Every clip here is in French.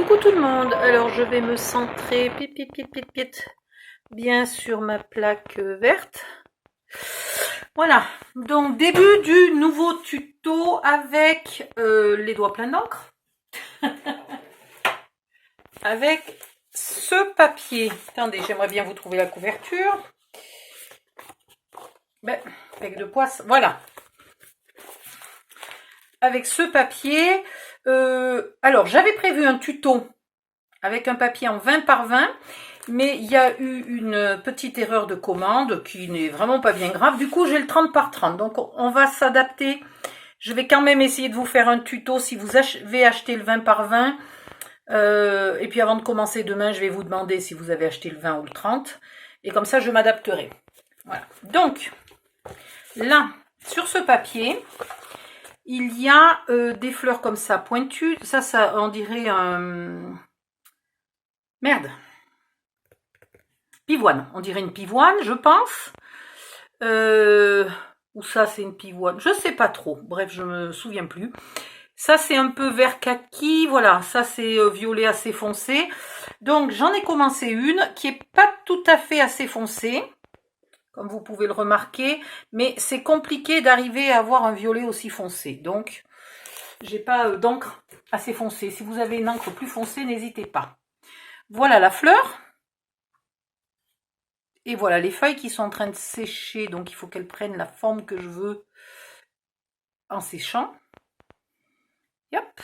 Coucou tout le monde, alors je vais me centrer bien sur ma plaque verte. Voilà, donc début du nouveau tuto avec les doigts pleins d'encre. Avec ce papier. Attendez, j'aimerais bien vous trouver la couverture. Avec de poisse, voilà. Avec ce papier, alors j'avais prévu un tuto avec un papier en 20 par 20, mais il y a eu une petite erreur de commande qui n'est vraiment pas bien grave. Du coup, j'ai le 30 par 30, donc on va s'adapter. Je vais quand même essayer de vous faire un tuto si vous avez acheté le 20 par 20. Et puis avant de commencer demain, je vais vous demander si vous avez acheté le 20 ou le 30. Et comme ça, je m'adapterai. Voilà. Donc, là, sur ce papier, il y a des fleurs comme ça, pointues. Ça, on dirait un... Merde. Pivoine. On dirait une pivoine, je pense. Ou ça, c'est une pivoine. Je sais pas trop. Bref, je me souviens plus. Ça, c'est un peu vert kaki. Voilà, ça, c'est violet assez foncé. Donc, j'en ai commencé une qui est pas tout à fait assez foncée, comme vous pouvez le remarquer. Mais c'est compliqué d'arriver à avoir un violet aussi foncé. Donc, j'ai pas d'encre assez foncée. Si vous avez une encre plus foncée, n'hésitez pas. Voilà la fleur. Et voilà les feuilles qui sont en train de sécher. Donc, il faut qu'elles prennent la forme que je veux en séchant. Hop.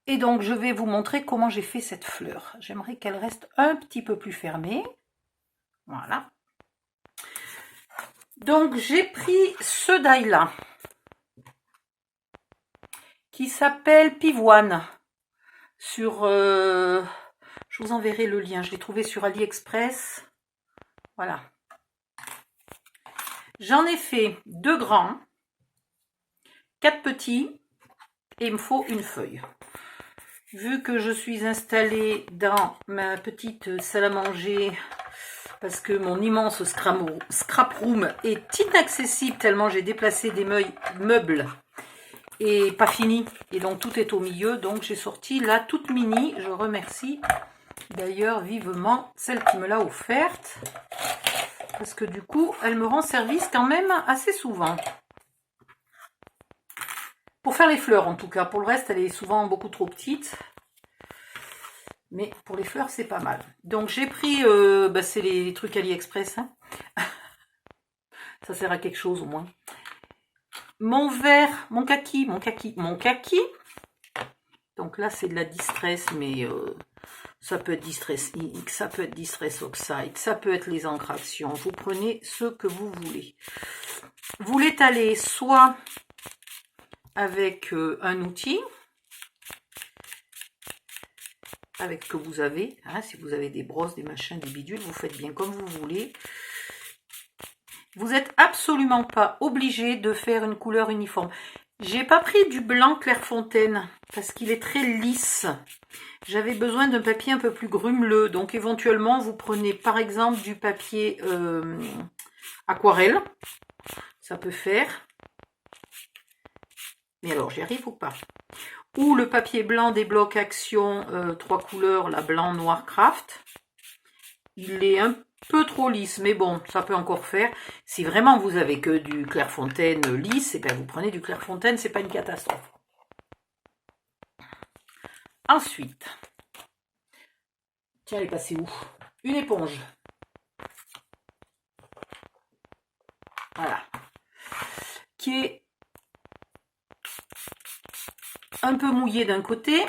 Et donc, je vais vous montrer comment j'ai fait cette fleur. J'aimerais qu'elle reste un petit peu plus fermée. Voilà. Donc, j'ai pris ce die-là, qui s'appelle Pivoine. Je vous enverrai le lien. Je l'ai trouvé sur AliExpress. Voilà. J'en ai fait 2 grands, 4 petits, et il me faut une feuille. Vu que je suis installée dans ma petite salle à manger, parce que mon immense scrap room est inaccessible tellement j'ai déplacé des meubles et pas fini, et donc tout est au milieu, donc j'ai sorti la toute mini. Je remercie d'ailleurs vivement celle qui me l'a offerte, parce que du coup elle me rend service quand même assez souvent. Pour faire les fleurs en tout cas, pour le reste elle est souvent beaucoup trop petite. Mais pour les fleurs, c'est pas mal. Donc j'ai pris, c'est les trucs AliExpress. Hein. Ça sert à quelque chose au moins. Mon vert, mon kaki. Donc là, c'est de la Distress, mais ça peut être Distress Ink, ça peut être Distress Oxide, ça peut être les encres Action. Vous prenez ce que vous voulez. Vous l'étalez soit avec un outil, avec ce que vous avez, hein, si vous avez des brosses, des machins, des bidules, vous faites bien comme vous voulez. Vous n'êtes absolument pas obligé de faire une couleur uniforme. J'ai pas pris du blanc Clairefontaine parce qu'il est très lisse. J'avais besoin d'un papier un peu plus grumeleux, donc éventuellement vous prenez par exemple du papier aquarelle, ça peut faire. Mais alors j'y arrive ou pas? Ou le papier blanc des blocs Action 3 couleurs, la blanc noir craft. Il est un peu trop lisse, mais bon, ça peut encore faire. Si vraiment vous avez que du Clairefontaine lisse, et bien vous prenez du Clairefontaine, c'est pas une catastrophe. Ensuite, tiens, elle est passée où? Une éponge. Voilà. Qui est un peu mouillée d'un côté.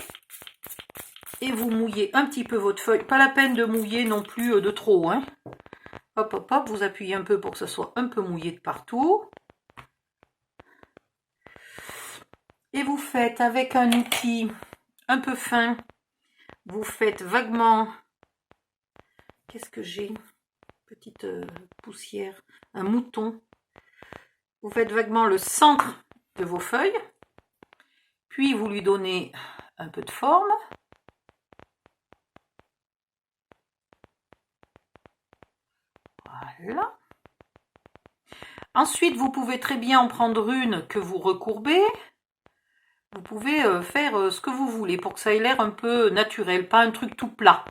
Et vous mouillez un petit peu votre feuille. Pas la peine de mouiller non plus de trop. Hein. Hop, hop, hop. Vous appuyez un peu pour que ça soit un peu mouillé de partout. Et vous faites avec un outil un peu fin. Vous faites vaguement... Qu'est-ce que j'ai? Petite poussière. Un mouton. Vous faites vaguement le centre de vos feuilles. Puis vous lui donnez un peu de forme. Voilà. Ensuite, vous pouvez très bien en prendre une que vous recourbez. Vous pouvez faire ce que vous voulez pour que ça ait l'air un peu naturel, pas un truc tout plat.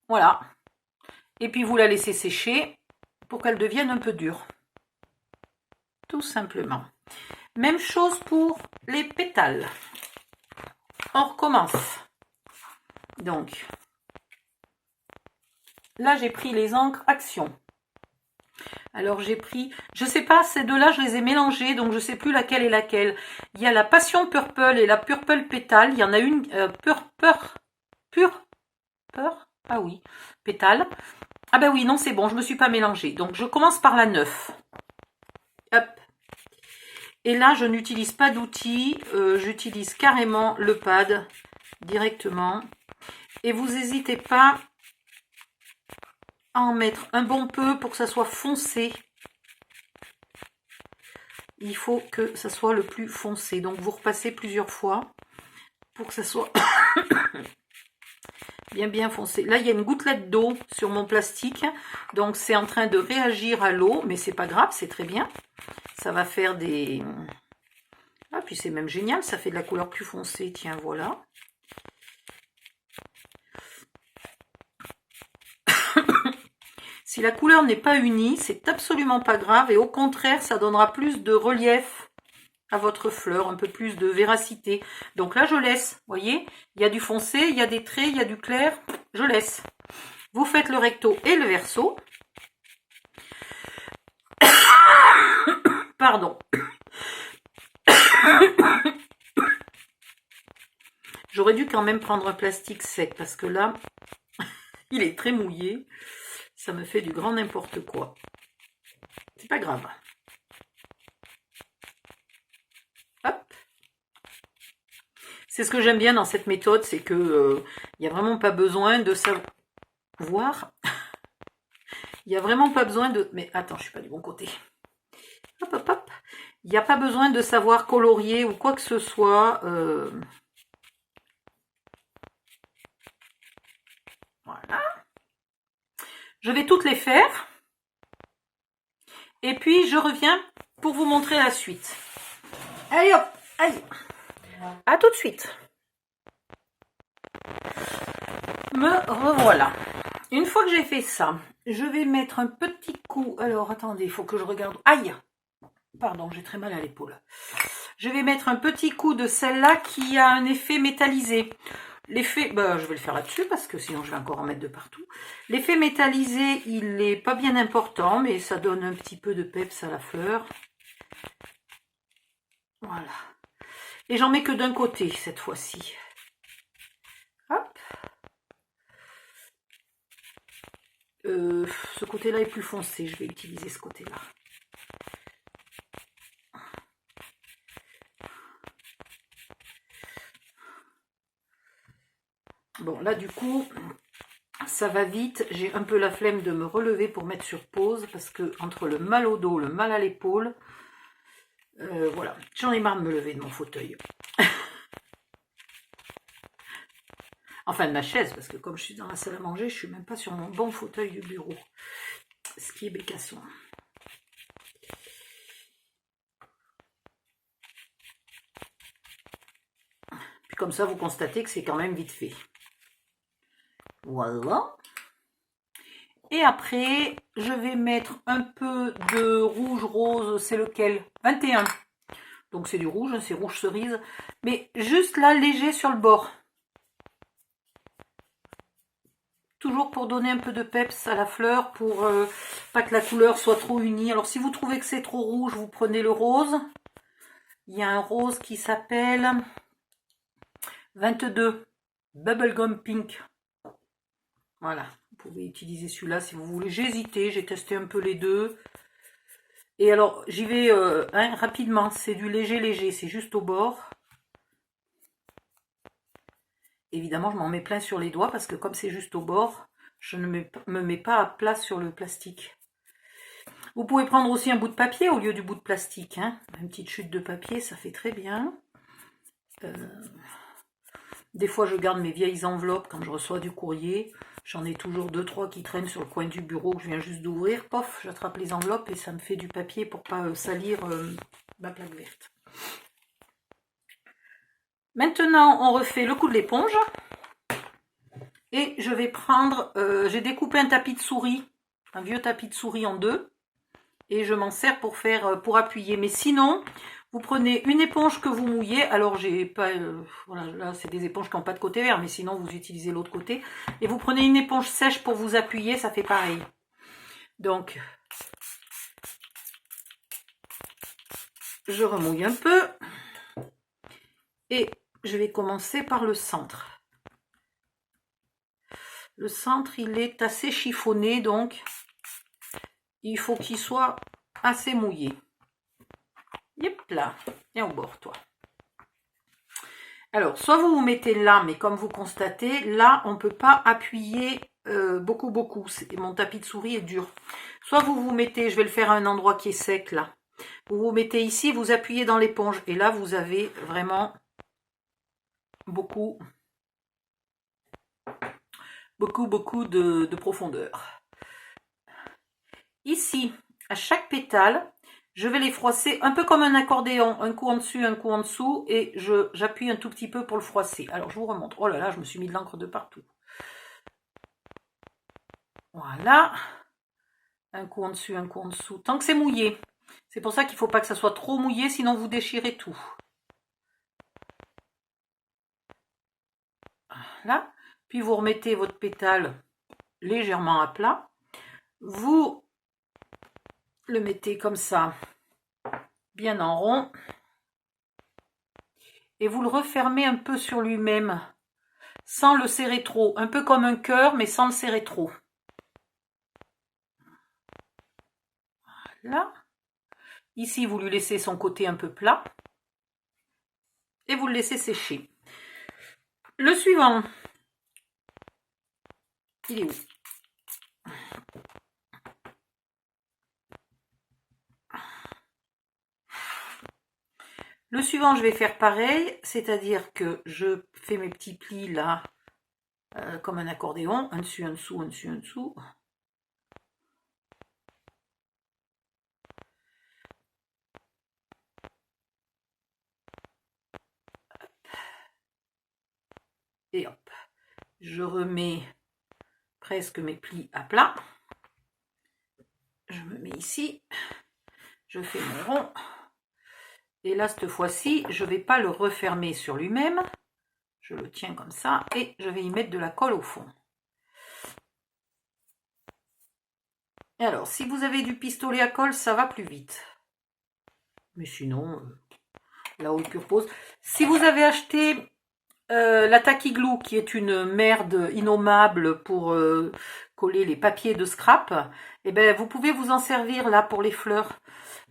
Voilà. Et puis vous la laissez sécher pour qu'elle devienne un peu dure. Tout simplement. Même chose pour les pétales. On recommence. Donc, là j'ai pris les encres Action. Alors j'ai pris, je sais pas, ces deux-là je les ai mélangés, donc je sais plus laquelle est laquelle. Il y a la Passion Purple et la Purple Pétale. Il y en a une pure, ah oui, pétale. Ah ben oui, non c'est bon, je me suis pas mélangée. Donc je commence par la 9. Hop. Et là je n'utilise pas d'outil, j'utilise carrément le pad directement. Et vous n'hésitez pas à en mettre un bon peu pour que ça soit foncé. Il faut que ça soit le plus foncé. Donc vous repassez plusieurs fois pour que ça soit bien foncé. Là il y a une gouttelette d'eau sur mon plastique. Donc c'est en train de réagir à l'eau. Mais c'est pas grave, c'est très bien. Ça va faire des... Ah puis c'est même génial, ça fait de la couleur plus foncée. Tiens voilà. Si la couleur n'est pas unie, c'est absolument pas grave et au contraire, ça donnera plus de relief à votre fleur, un peu plus de véracité. Donc là, je laisse, vous voyez, il y a du foncé, il y a des traits, il y a du clair, je laisse. Vous faites le recto et le verso. Pardon. J'aurais dû quand même prendre un plastique sec parce que là, il est très mouillé. Ça me fait du grand n'importe quoi. C'est pas grave. Hop. C'est ce que j'aime bien dans cette méthode, c'est que il n'y a vraiment pas besoin de savoir. Il n'y a vraiment pas besoin de... Mais attends, je suis pas du bon côté. Hop, hop, hop. Il n'y a pas besoin de savoir colorier ou quoi que ce soit. Voilà. Je vais toutes les faire. Et puis, je reviens pour vous montrer la suite. Allez hop, allez. À tout de suite. Me revoilà. Une fois que j'ai fait ça, je vais mettre un petit coup... Alors, attendez, il faut que je regarde... Aïe! Pardon, j'ai très mal à l'épaule. Je vais mettre un petit coup de celle-là qui a un effet métallisé. L'effet, je vais le faire là-dessus parce que sinon je vais encore en mettre de partout. L'effet métallisé, il n'est pas bien important, mais ça donne un petit peu de peps à la fleur. Voilà. Et j'en mets que d'un côté cette fois-ci. Hop. Ce côté-là est plus foncé, je vais utiliser ce côté-là. Bon, là, du coup, ça va vite. J'ai un peu la flemme de me relever pour mettre sur pause parce que entre le mal au dos, le mal à l'épaule, voilà, j'en ai marre de me lever de mon fauteuil. Enfin, de ma chaise, parce que comme je suis dans la salle à manger, je suis même pas sur mon bon fauteuil du bureau. Ce qui est bécasson. Puis comme ça, vous constatez que c'est quand même vite fait. Voilà. Et après, je vais mettre un peu de rouge rose, c'est lequel? 21. Donc c'est du rouge, c'est rouge cerise. Mais juste là, léger sur le bord. Toujours pour donner un peu de peps à la fleur, pour pas que la couleur soit trop unie. Alors si vous trouvez que c'est trop rouge, vous prenez le rose. Il y a un rose qui s'appelle 22 Bubblegum Pink. Voilà, vous pouvez utiliser celui-là si vous voulez. J'ai hésité, j'ai testé un peu les deux. Et alors, j'y vais rapidement. C'est du léger, c'est juste au bord. Évidemment, je m'en mets plein sur les doigts parce que comme c'est juste au bord, je ne me mets pas à plat sur le plastique. Vous pouvez prendre aussi un bout de papier au lieu du bout de plastique. Hein. Une petite chute de papier, ça fait très bien. Des fois, je garde mes vieilles enveloppes quand je reçois du courrier. J'en ai toujours 2-3 qui traînent sur le coin du bureau que je viens juste d'ouvrir. Pof, j'attrape les enveloppes et ça me fait du papier pour pas salir ma plaque verte. Maintenant, on refait le coup de l'éponge. Et je vais prendre, j'ai découpé un tapis de souris, un vieux tapis de souris en deux. Et je m'en sers pour faire, pour appuyer. Mais sinon, vous prenez une éponge que vous mouillez. Alors, j'ai pas, voilà, là, c'est des éponges qui n'ont pas de côté vert, mais sinon, vous utilisez l'autre côté. Et vous prenez une éponge sèche pour vous appuyer, ça fait pareil. Donc, je remouille un peu. Et je vais commencer par le centre. Le centre, il est assez chiffonné, donc il faut qu'il soit assez mouillé. Yep, là, viens au bord, toi. Alors, soit vous vous mettez là, mais comme vous constatez, là, on ne peut pas appuyer beaucoup. Mon tapis de souris est dur. Soit vous vous mettez, je vais le faire à un endroit qui est sec, là. Vous vous mettez ici, vous appuyez dans l'éponge. Et là, vous avez vraiment beaucoup de profondeur. Ici, à chaque pétale, je vais les froisser un peu comme un accordéon, un coup en dessus, un coup en dessous, et j'appuie un tout petit peu pour le froisser. Alors, je vous remontre. Oh là là, je me suis mis de l'encre de partout. Voilà. Un coup en dessus, un coup en dessous. Tant que c'est mouillé. C'est pour ça qu'il ne faut pas que ça soit trop mouillé, sinon vous déchirez tout. Voilà. Puis vous remettez votre pétale légèrement à plat. Vous le mettez comme ça, bien en rond. Et vous le refermez un peu sur lui-même, sans le serrer trop. Un peu comme un cœur, mais sans le serrer trop. Voilà. Ici, vous lui laissez son côté un peu plat. Et vous le laissez sécher. Le suivant, il est où? Le suivant, je vais faire pareil, c'est-à-dire que je fais mes petits plis là, comme un accordéon, un dessus, un dessous, un dessus, un dessous. Et hop, je remets presque mes plis à plat. Je me mets ici, je fais mon rond. Et là, cette fois-ci, je ne vais pas le refermer sur lui-même. Je le tiens comme ça et je vais y mettre de la colle au fond. Et alors, si vous avez du pistolet à colle, ça va plus vite. Mais sinon, la haute pure pose. Si vous avez acheté la Tacky Glue, qui est une merde innommable pour coller les papiers de scrap, eh ben, vous pouvez vous en servir là pour les fleurs.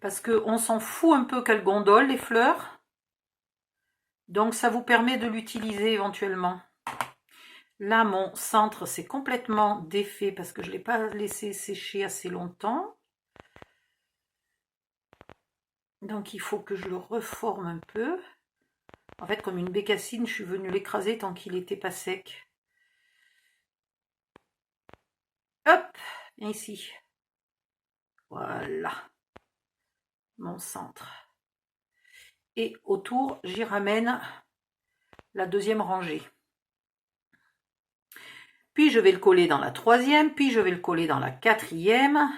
Parce qu'on s'en fout un peu qu'elles gondolent, les fleurs. Donc, ça vous permet de l'utiliser éventuellement. Là, mon centre, c'est complètement défait parce que je ne l'ai pas laissé sécher assez longtemps. Donc, il faut que je le reforme un peu. En fait, comme une bécassine, je suis venue l'écraser tant qu'il n'était pas sec. Hop, viens ici. Voilà. Mon centre. Et autour, j'y ramène la deuxième rangée. Puis je vais le coller dans la troisième, puis je vais le coller dans la quatrième.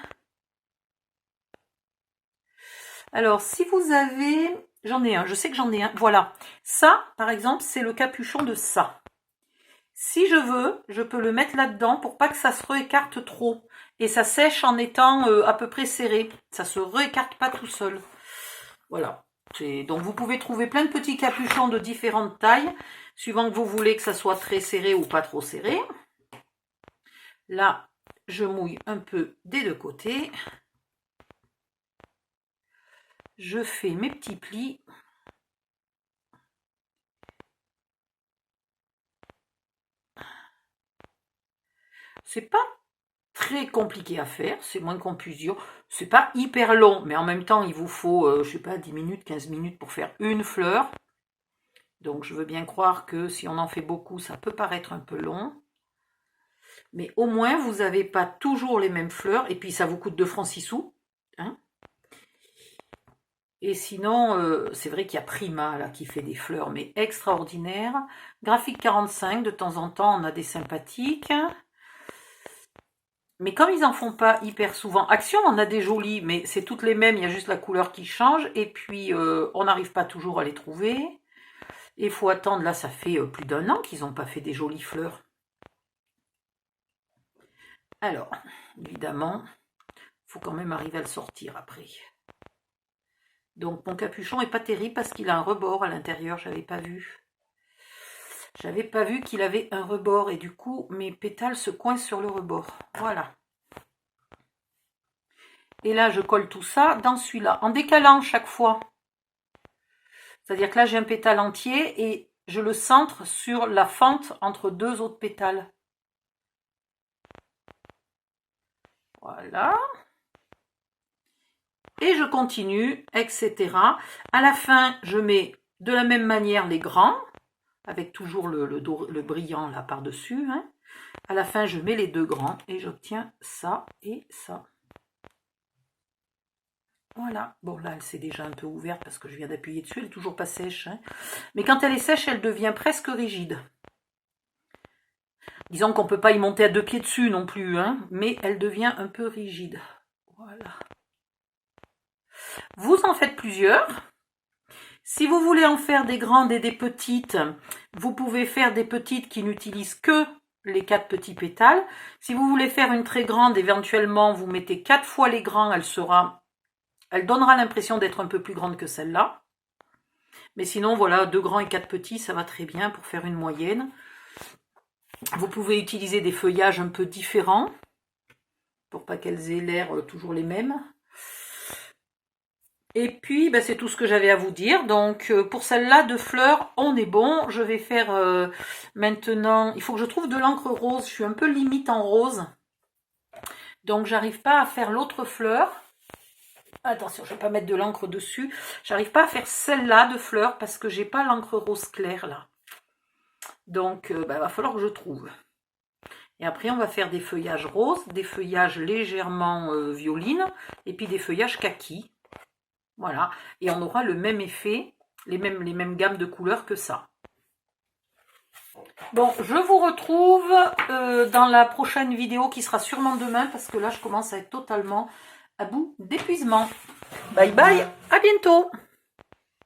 Alors, si vous avez... J'en ai un, je sais que j'en ai un. Voilà. Ça, par exemple, c'est le capuchon de ça. Si je veux, je peux le mettre là-dedans pour pas que ça se réécarte trop. Et ça sèche en étant à peu près serré. Ça se réécarte pas tout seul. Voilà. Donc vous pouvez trouver plein de petits capuchons de différentes tailles, suivant que vous voulez que ça soit très serré ou pas trop serré. Là, je mouille un peu des deux côtés. Je fais mes petits plis. C'est pas très compliqué à faire, c'est moins qu'on puisse dire. C'est pas hyper long, mais en même temps, il vous faut, je sais pas, 10 minutes, 15 minutes pour faire une fleur. Donc, je veux bien croire que si on en fait beaucoup, ça peut paraître un peu long. Mais au moins, vous n'avez pas toujours les mêmes fleurs. Et puis, ça vous coûte 2 francs 6 sous. Hein. Et sinon, c'est vrai qu'il y a Prima là qui fait des fleurs, mais extraordinaires. Graphique 45, de temps en temps, on a des sympathiques. Mais comme ils en font pas hyper souvent, Action on a des jolis, mais c'est toutes les mêmes, il y a juste la couleur qui change. Et puis, on n'arrive pas toujours à les trouver. Et il faut attendre, là, ça fait plus d'1 an qu'ils n'ont pas fait des jolies fleurs. Alors, évidemment, il faut quand même arriver à le sortir après. Donc, mon capuchon est pas terrible parce qu'il a un rebord à l'intérieur, j'avais pas vu. J'avais pas vu qu'il avait un rebord et du coup, mes pétales se coincent sur le rebord. Voilà. Et là, je colle tout ça dans celui-là, en décalant chaque fois. C'est-à-dire que là, j'ai un pétale entier et je le centre sur la fente entre 2 autres pétales. Voilà. Et je continue, etc. À la fin, je mets de la même manière les grands, avec toujours le brillant là par-dessus. Hein. À la fin, je mets les 2 grands et j'obtiens ça et ça. Voilà. Bon, là, elle s'est déjà un peu ouverte parce que je viens d'appuyer dessus. Elle n'est toujours pas sèche. Hein. Mais quand elle est sèche, elle devient presque rigide. Disons qu'on ne peut pas y monter à 2 pieds dessus non plus, hein, mais elle devient un peu rigide. Voilà. Vous en faites plusieurs. Si vous voulez en faire des grandes et des petites, vous pouvez faire des petites qui n'utilisent que les 4 petits pétales. Si vous voulez faire une très grande, éventuellement, vous mettez 4 fois les grands, elle donnera l'impression d'être un peu plus grande que celle-là. Mais sinon, voilà, 2 grands et 4 petits, ça va très bien pour faire une moyenne. Vous pouvez utiliser des feuillages un peu différents, pour pas qu'elles aient l'air toujours les mêmes. Et puis, ben, c'est tout ce que j'avais à vous dire. Donc, pour celle-là de fleurs, on est bon. Je vais faire maintenant... Il faut que je trouve de l'encre rose. Je suis un peu limite en rose. Donc, j'arrive pas à faire l'autre fleur. Attention, je vais pas mettre de l'encre dessus. J'arrive pas à faire celle-là de fleurs parce que j'ai pas l'encre rose claire, là. Donc, ben, va falloir que je trouve. Et après, on va faire des feuillages roses, des feuillages légèrement violines, et puis des feuillages kaki. Voilà, et on aura le même effet, les mêmes gammes de couleurs que ça. Bon, je vous retrouve dans la prochaine vidéo qui sera sûrement demain parce que là, je commence à être totalement à bout d'épuisement. Bye bye, à bientôt!